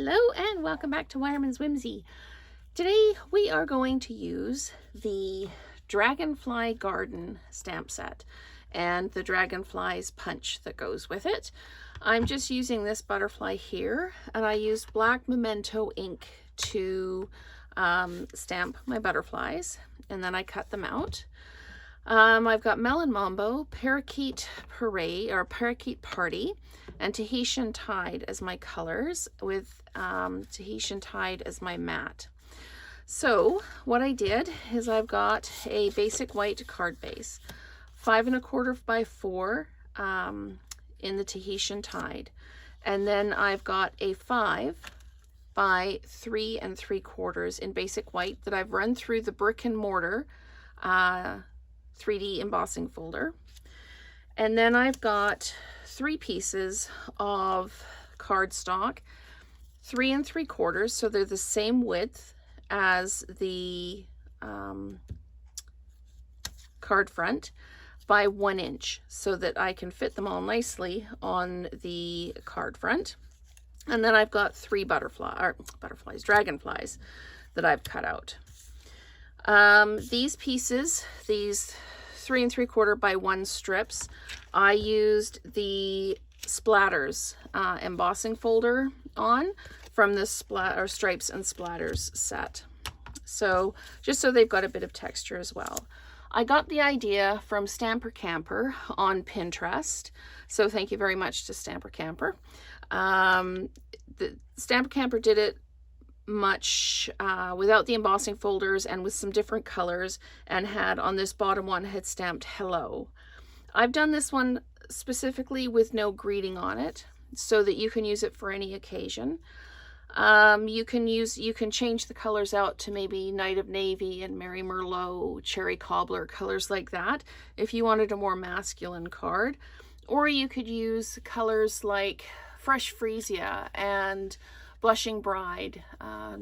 Hello and welcome back to Wireman's Whimsy. Today we are going to use the Dragonfly Garden stamp set and the Dragonflies punch that goes with it. I'm just using this butterfly here, and I used black memento ink to stamp my butterflies, and then I cut them out. I've got Melon Mambo, Parakeet Parade or Parakeet Party, and Tahitian Tide as my colors, with Tahitian Tide as my mat. So what I did is I've got a basic white card base, 5 1/4 by 4 in the Tahitian Tide, and then I've got a 5 by 3 3/4 in basic white that I've run through the brick and mortar 3D embossing folder. And then I've got 3 pieces of cardstock, 3 3/4, so they're the same width as the card front, by 1 inch, so that I can fit them all nicely on the card front. And then I've got 3 dragonflies that I've cut out. These pieces, these 3 3/4 by 1 strips, I used the Splatters embossing folder on from the Stripes and Splatters set. So just so they've got a bit of texture as well. I got the idea from Stamper Camper on Pinterest, so thank you very much to Stamper Camper. The Stamper Camper did it much without the embossing folders and with some different colors, and had on this bottom one had stamped hello. I've done this one specifically with no greeting on it so that you can use it for any occasion. You can change the colors out to maybe Night of Navy and Merry Merlot, Cherry Cobbler, colors like that if you wanted a more masculine card. Or you could use colors like Fresh Freesia and Blushing Bride,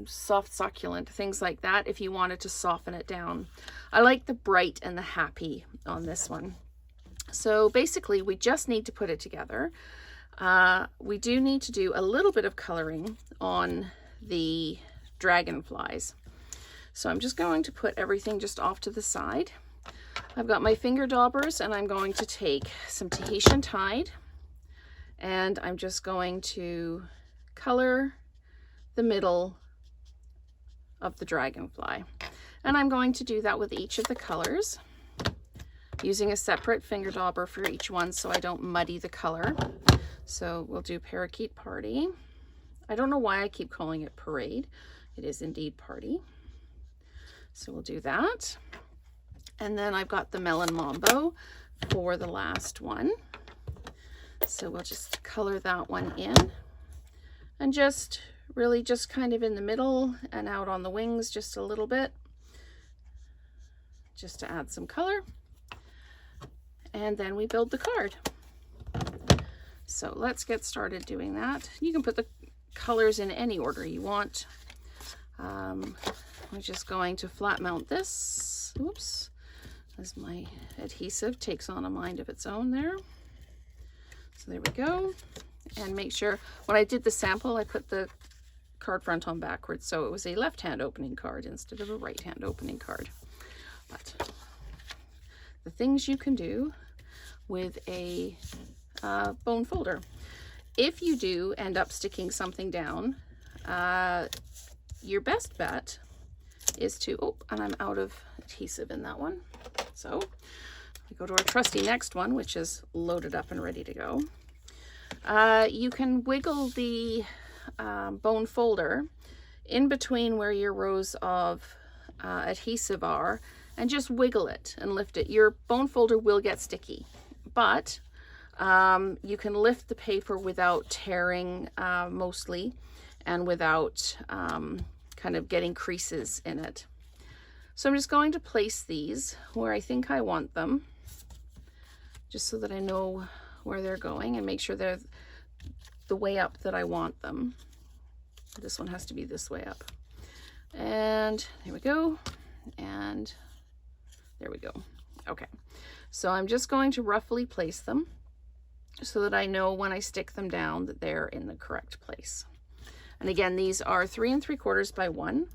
Soft Succulent, things like that if you wanted to soften it down. I like the bright and the happy on this one. So basically we just need to put it together. We do need to do a little bit of coloring on the dragonflies. So I'm just going to put everything just off to the side. I've got my finger daubers, and I'm going to take some Tahitian Tide, and I'm just going to color the middle of the dragonfly. And I'm going to do that with each of the colors, using a separate finger dauber for each one so I don't muddy the color. So we'll do Parakeet Party. I don't know why I keep calling it Parade. It is indeed Party. So we'll do that. And then I've got the Melon Mambo for the last one. So we'll just color that one in. And just really just kind of in the middle and out on the wings just a little bit, just to add some color. And then we build the card. So let's get started doing that. You can put the colors in any order you want. I'm just going to flat mount this. Oops, as my adhesive takes on a mind of its own there. So there we go. And make sure, when I did the sample, I put the card front on backwards, so it was a left-hand opening card instead of a right-hand opening card. But the things you can do with a bone folder. If you do end up sticking something down, your best bet is to, oh, and I'm out of adhesive in that one. So we go to our trusty next one, which is loaded up and ready to go. You can wiggle the bone folder in between where your rows of adhesive are, and just wiggle it and lift it. Your bone folder will get sticky, but you can lift the paper without tearing mostly, and without kind of getting creases in it. So I'm just going to place these where I think I want them, just so that I know where they're going, and make sure they're the way up that I want them. This one has to be this way up. And there we go. And there we go. Okay. So I'm just going to roughly place them so that I know when I stick them down that they're in the correct place. And again, these are 3 3/4 by 1.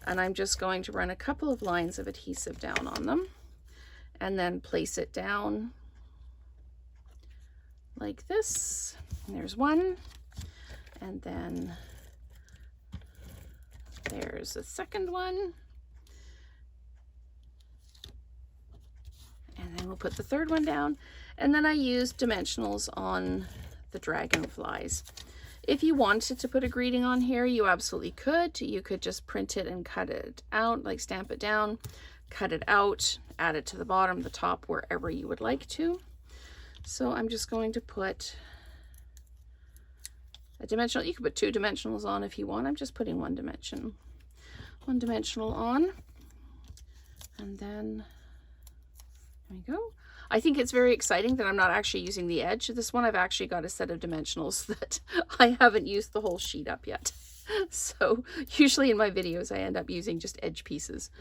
And I'm just going to run a couple of lines of adhesive down on them and then place it down like this. And there's one. And then there's a second one. And then we'll put the third one down. And then I used dimensionals on the dragonflies. If you wanted to put a greeting on here, you absolutely could. You could just print it and cut it out, like stamp it down, cut it out, add it to the bottom, the top, wherever you would like to. So I'm just going to put a dimensional. You could put 2 dimensionals on if you want. I'm just putting one dimensional on. And then there we go. I think it's very exciting that I'm not actually using the edge. This one I've actually got a set of dimensionals that I haven't used the whole sheet up yet. So usually in my videos I end up using just edge pieces.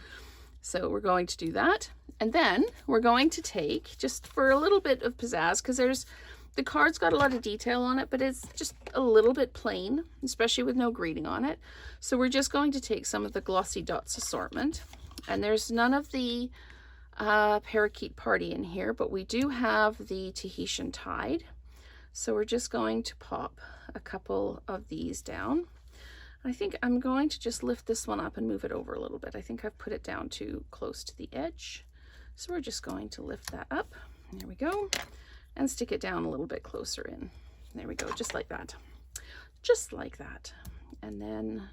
So we're going to do that. And then we're going to take, just for a little bit of pizzazz, because the card's got a lot of detail on it, but it's just a little bit plain, especially with no greeting on it. So we're just going to take some of the Glossy Dots assortment. And there's none of the parakeet party in here, but we do have the Tahitian tide. So we're just going to pop a couple of these down. I think I'm going to just lift this one up and move it over a little bit. I think I've put it down too close to the edge. So we're just going to lift that up. There we go. And stick it down a little bit closer in. There we go, just like that. Just like that. And then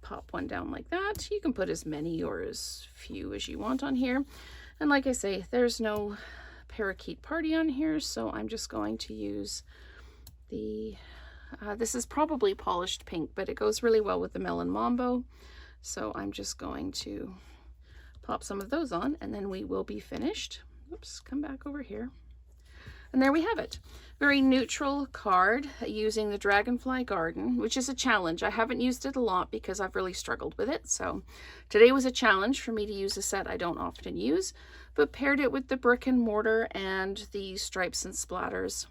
pop one down like that. You can put as many or as few as you want on here. And like I say, there's no parakeet party on here, so I'm just going to use the, this is probably polished pink, but it goes really well with the melon mambo. So I'm just going to pop some of those on and then we will be finished. Oops, come back over here. And there we have it. Very neutral card using the Dragonfly Garden, which is a challenge. I haven't used it a lot because I've really struggled with it. So today was a challenge for me to use a set I don't often use, but paired it with the brick and mortar and the stripes and splatters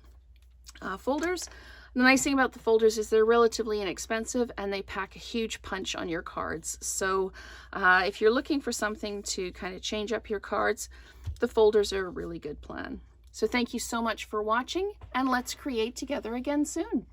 folders. The nice thing about the folders is they're relatively inexpensive and they pack a huge punch on your cards. So if you're looking for something to kind of change up your cards, the folders are a really good plan. So thank you so much for watching, and let's create together again soon.